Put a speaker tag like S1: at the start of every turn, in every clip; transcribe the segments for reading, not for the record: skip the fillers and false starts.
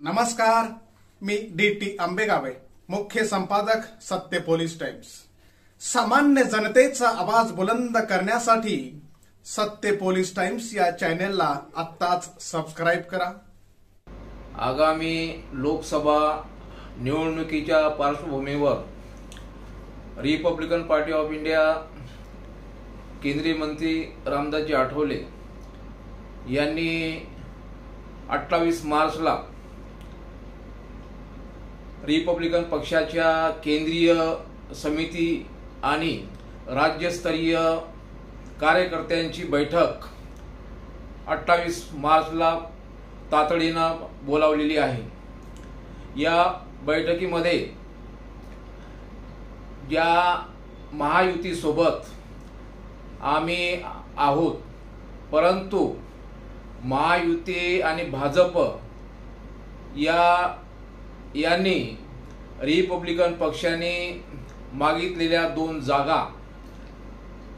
S1: नमस्कार, मी डी.टी. आंबेगावे, मुख्य संपादक सत्य पोलीस टाइम्स। सामान्य जनतेचा आवाज बुलंद करण्यासाठी सत्य पोलीस टाइम्स या चॅनेलला आत्ताच सबस्क्राइब करा।
S2: आगामी लोकसभा निवडणुकीच्या पार्श्वभूमीवर रिपब्लिकन पार्टी ऑफ इंडिया केंद्रीय मंत्री रामदासजी आठवले यांनी 28 मार्चला रिपब्लिकन पक्षाच्या केंद्रीय समिती आणि राज्यस्तरीय कार्यकर्त्यांची बैठक 28 मार्चला तातडीनं बोलावलेली आहे। या बैठकीमध्ये ज्या महायुतीसोबत आम्ही आहोत, परंतु महायुती आणि भाजप यांनी रिपब्लिकन पक्षाने मागितलेल्या 2 जागा,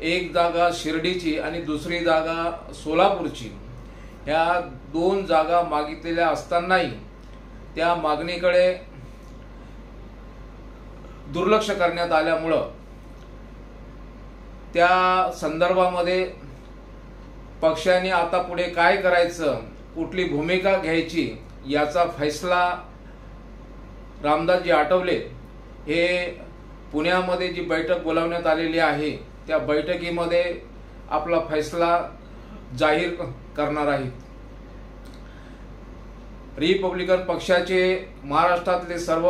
S2: एक जागा शिर्डीची आणि दुसरी जागा सोलापूरची, ह्या 2 जागा मागितलेल्या असतानाही त्या मागणीकडे दुर्लक्ष करण्यात आल्यामुळं त्या संदर्भामध्ये पक्षाने आता पुढे काय करायचं, कुठली भूमिका घ्यायची याचा फैसला रामदासजी आठवले हे पुण्यामध्ये जी बैठक बोलावण्यात आलेली आहे त्या बैठकीमध्ये आपला फैसला जाहीर करणार आहेत। रिपब्लिकन पक्षाचे महाराष्ट्रातले सर्व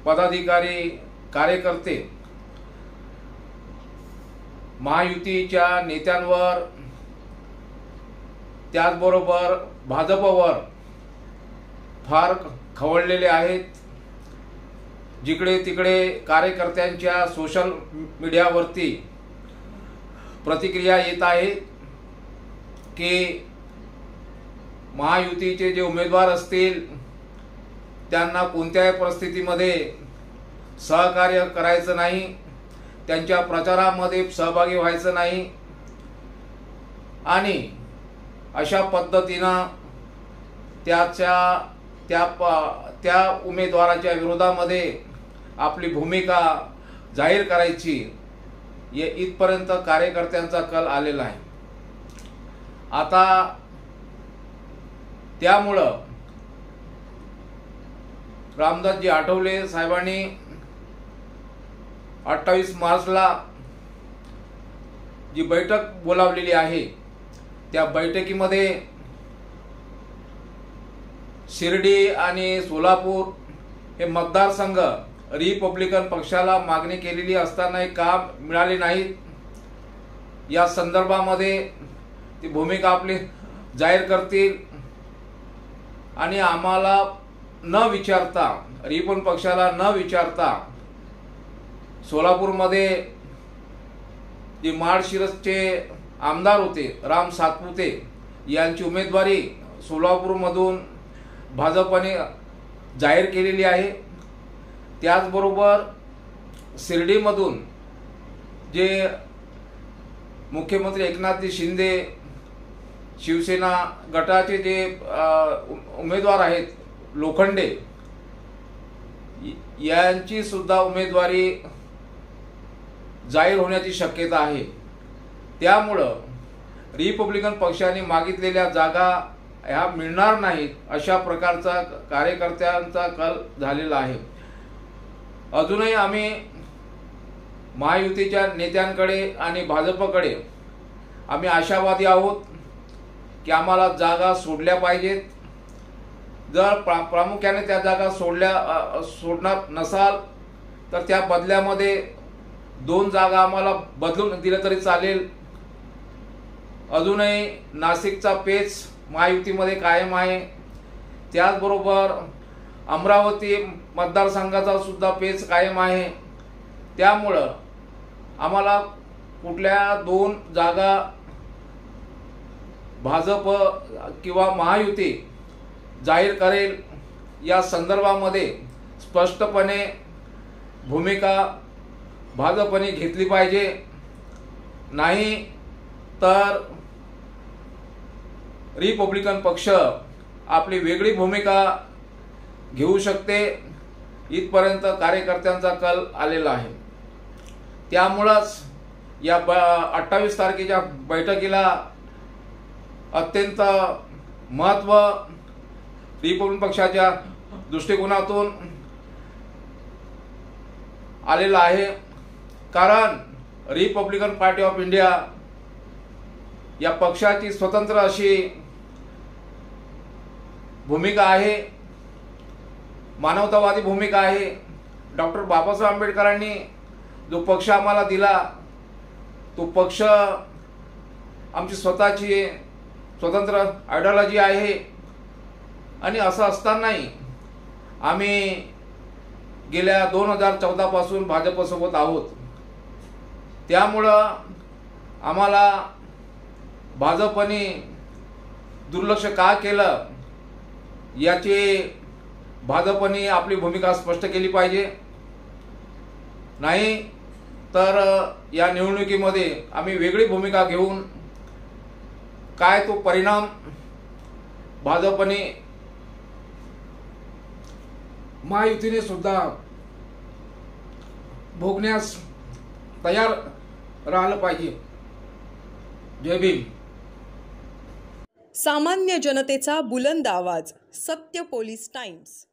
S2: पदाधिकारी, कार्यकर्ते महायुतीच्या नेत्यांवर, त्याचबरोबर भाजपवर फार खवळलेले आहेत। जिकडे तिकडे कार्यकर्त्यांच्या सोशल मीडियावरती प्रतिक्रिया येत आहेत की महायुतीचे जे उमेदवार असतील त्यांना कोणत्याही परिस्थितीमध्ये सहकार्य करायचं नाही, त्यांच्या प्रचारामध्ये सहभागी व्हायचं नाही आणि अशा पद्धतीनं त्या उमेदवाराच्या विरोधामध्ये आपली भूमिका जाहीर करायची, इथपर्यंत कार्यकर्त्यांचा कल आलेला आहे। आता त्यामुळं रामदासजी आठवले साहेबांनी 28 मार्चला जी बैठक बोलावलेली आहे त्या बैठकीमध्ये शिर्डी आणि सोलापूर हे मतदारसंघ रिपब्लिकन पक्षाला मागणी केलेली असतानाही का मिळाले नाहीत, या संदर्भामध्ये ती भूमिका आपली जाहीर करतील आणि आम्हाला न विचारता, रिपब्लिकन पक्षाला न विचारता सोलापूरमध्ये जे माळशिरसचे आमदार होते राम सातपुते यांची उमेदवारी सोलापूरमधून भाजपने जाहीर केलेली आहे। त्याचबरोबर शिर्डीमधून जे मुख्यमंत्री एकनाथ शिंदे शिवसेना गटाचे जे उमेदवार आहेत लोखंडे, यांची सुद्धा उमेदवारी जाहीर होण्याची शक्यता आहे। त्यामुळं रिपब्लिकन पक्षाने मागितलेल्या जागा ह्या मिळणार नाहीत अशा प्रकारचा कार्यकर्त्यांचा कल झालेला आहे। अजूनही आम्ही महायुतीच्या नेत्यांकडे आणि भाजपकडे आम्ही आशावादी आहोत की आम्हाला जागा सोडल्या पाहिजेत। जर प्रामुख्याने त्या जागा सोडणार नसाल तर त्या बदल्यामध्ये 2 जागा आम्हाला बदलून दिल्या तरी चालेल। अजूनही नाशिकचा पेच महायुतीमध्ये कायम आहे, त्याचबरोबर अमरावती मतदारसंघाचा सुद्धा पेच कायम आहे। त्यामुळं आम्हाला कुठल्या 2 जागा भाजप किंवा महायुती जाहीर करेल या संदर्भामध्ये स्पष्टपणे भूमिका भाजपने घेतली पाहिजे, नाही तर रिपब्लिकन पक्ष आपली वेगळी भूमिका घेऊ शकते इथपर्यंत कार्यकर्त्यांचा कल आलेला आहे। त्यामुळंच या 28 तारखेच्या बैठकीला अत्यंत महत्त्व रिपब्लिकन पक्षाच्या दृष्टिकोनातून आलेला आहे। कारण रिपब्लिकन पार्टी ऑफ इंडिया या पक्षाची स्वतंत्र अशी भूमिका आहे, मानवतावादी भूमिका आहे। डॉक्टर बाबासाहेब आंबेडकरांनी जो पक्ष आम्हाला दिला तो पक्ष आमची स्वतःची स्वतंत्र आयडियोलॉजी आहे आणि असं असतानाही आम्ही गेल्या 2014 पासून भाजपसोबत आहोत। त्यामुळं आम्हाला भाजपने दुर्लक्ष का केलं याची भाजपने आपली भूमिका स्पष्ट केली पाहिजे, नाही तर या निवडणुकीमध्ये आम्ही वेगळी भूमिका घेऊन काय तो परिणाम भाजपने महायुतीने सुद्धा भोगण्यास तयार राहिलं पाहिजे। जय भीम।
S3: सामान्य जनतेचा बुलंद आवाज, सत्य पोलीस टाइम्स।